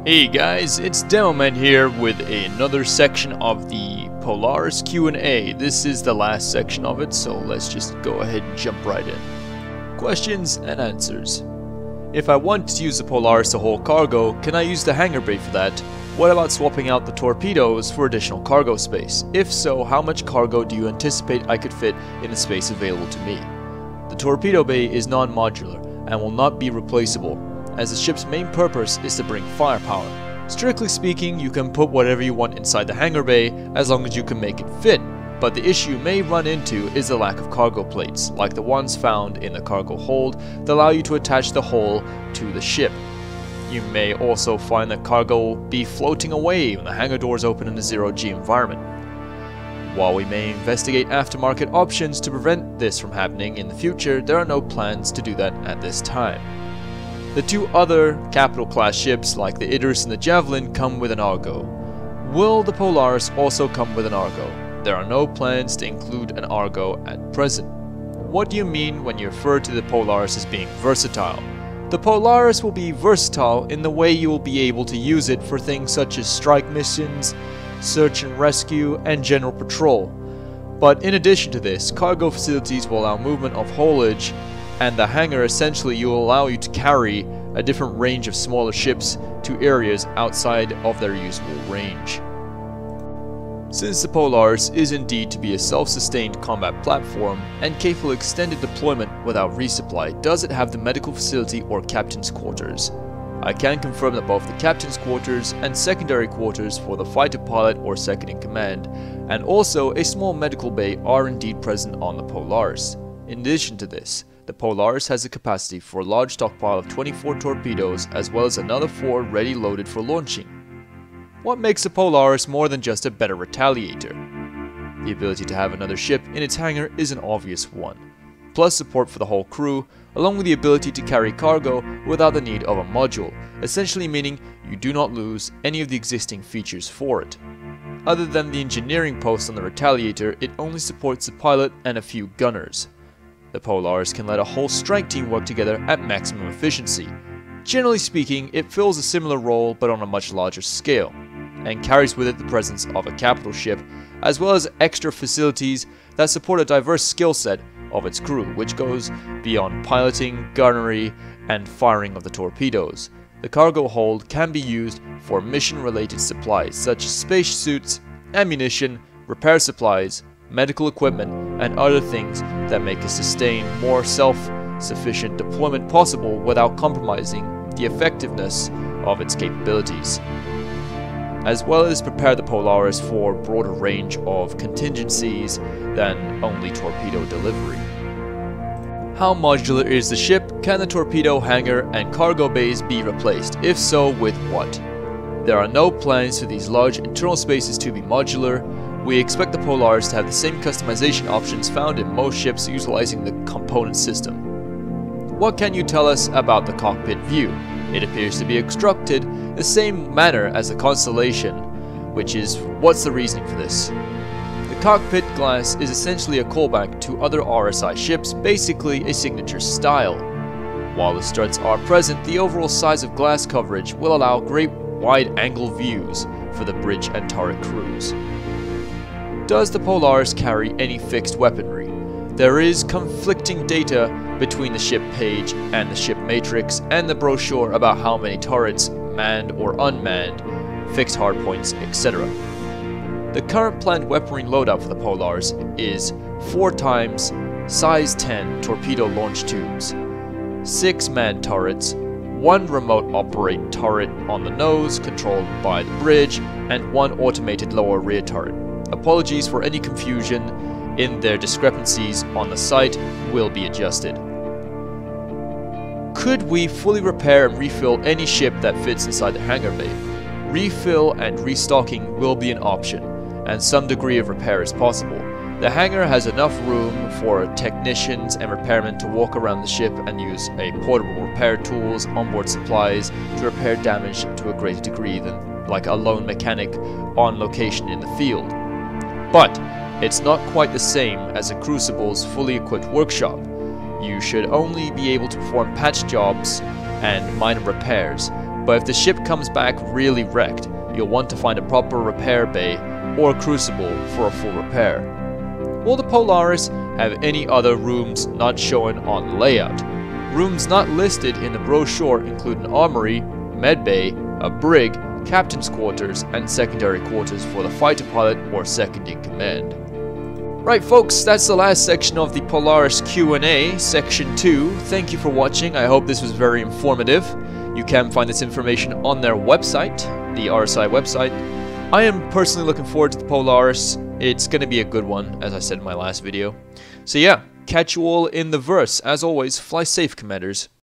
Hey guys, it's Demoman here with another section of the Polaris Q&A. This is the last section of it, so let's just go ahead and jump right in. Questions and answers. If I want to use the Polaris to hold cargo, can I use the hangar bay for that? What about swapping out the torpedoes for additional cargo space? If so, how much cargo do you anticipate I could fit in the space available to me? The torpedo bay is non-modular and will not be replaceable, as the ship's main purpose is to bring firepower. Strictly speaking, you can put whatever you want inside the hangar bay as long as you can make it fit, but the issue you may run into is the lack of cargo plates, like the ones found in the cargo hold that allow you to attach the hull to the ship. You may also find that cargo will be floating away when the hangar doors open in a zero-G environment. While we may investigate aftermarket options to prevent this from happening in the future, there are no plans to do that at this time. The two other capital class ships like the Idris and the Javelin come with an Argo. Will the Polaris also come with an Argo? There are no plans to include an Argo at present. What do you mean when you refer to the Polaris as being versatile? The Polaris will be versatile in the way you will be able to use it for things such as strike missions, search and rescue, and general patrol. But in addition to this, cargo facilities will allow movement of haulage, and the hangar essentially will allow you to carry a different range of smaller ships to areas outside of their usual range. Since the Polaris is indeed to be a self-sustained combat platform and capable of extended deployment without resupply, does it have the medical facility or captain's quarters? I can confirm that both the captain's quarters and secondary quarters for the fighter pilot or second in command, and also a small medical bay, are indeed present on the Polaris. In addition to this, the Polaris has a capacity for a large stockpile of 24 torpedoes as well as another 4 ready loaded for launching. What makes the Polaris more than just a better Retaliator? The ability to have another ship in its hangar is an obvious one, plus support for the whole crew, along with the ability to carry cargo without the need of a module, essentially meaning you do not lose any of the existing features for it. Other than the engineering post on the Retaliator, it only supports the pilot and a few gunners. The Polaris can let a whole strike team work together at maximum efficiency. Generally speaking, it fills a similar role but on a much larger scale, and carries with it the presence of a capital ship, as well as extra facilities that support a diverse skill set of its crew, which goes beyond piloting, gunnery, and firing of the torpedoes. The cargo hold can be used for mission-related supplies such as spacesuits, ammunition, repair supplies, medical equipment, and other things that make a sustained, more self-sufficient deployment possible without compromising the effectiveness of its capabilities, as well as prepare the Polaris for a broader range of contingencies than only torpedo delivery. How modular is the ship? Can the torpedo hangar and cargo bays be replaced? If so, with what? There are no plans for these large internal spaces to be modular. We expect the Polaris to have the same customization options found in most ships utilizing the component system. What can you tell us about the cockpit view? It appears to be constructed the same manner as the Constellation, which is, what's the reasoning for this? The cockpit glass is essentially a callback to other RSI ships, basically a signature style. While the struts are present, the overall size of glass coverage will allow great wide-angle views for the bridge and turret crews. Does the Polaris carry any fixed weaponry? There is conflicting data between the ship page and the ship matrix and the brochure about how many turrets, manned or unmanned, fixed hardpoints, etc. The current planned weaponry loadout for the Polaris is 4 times size 10 torpedo launch tubes, 6 manned turrets, 1 remote operate turret on the nose controlled by the bridge, and 1 automated lower rear turret. Apologies for any confusion in their discrepancies on the site, will be adjusted. Could we fully repair and refill any ship that fits inside the hangar bay? Refill and restocking will be an option, and some degree of repair is possible. The hangar has enough room for technicians and repairmen to walk around the ship and use a portable repair tools, onboard supplies to repair damage to a greater degree than like a lone mechanic on location in the field. But it's not quite the same as a Crucible's fully equipped workshop. You should only be able to perform patch jobs and minor repairs, but if the ship comes back really wrecked, you'll want to find a proper repair bay or crucible for a full repair. Will the Polaris have any other rooms not shown on the layout? Rooms not listed in the brochure include an armory, medbay, a brig, captain's quarters, and secondary quarters for the fighter pilot or second in command. Right folks, that's the last section of the Polaris Q&A, section 2. Thank you for watching. I hope this was very informative. You can find this information on their website, the RSI website. I am personally looking forward to the Polaris. It's going to be a good one, as I said in my last video. So yeah, catch you all in the verse. As always, fly safe, Commanders.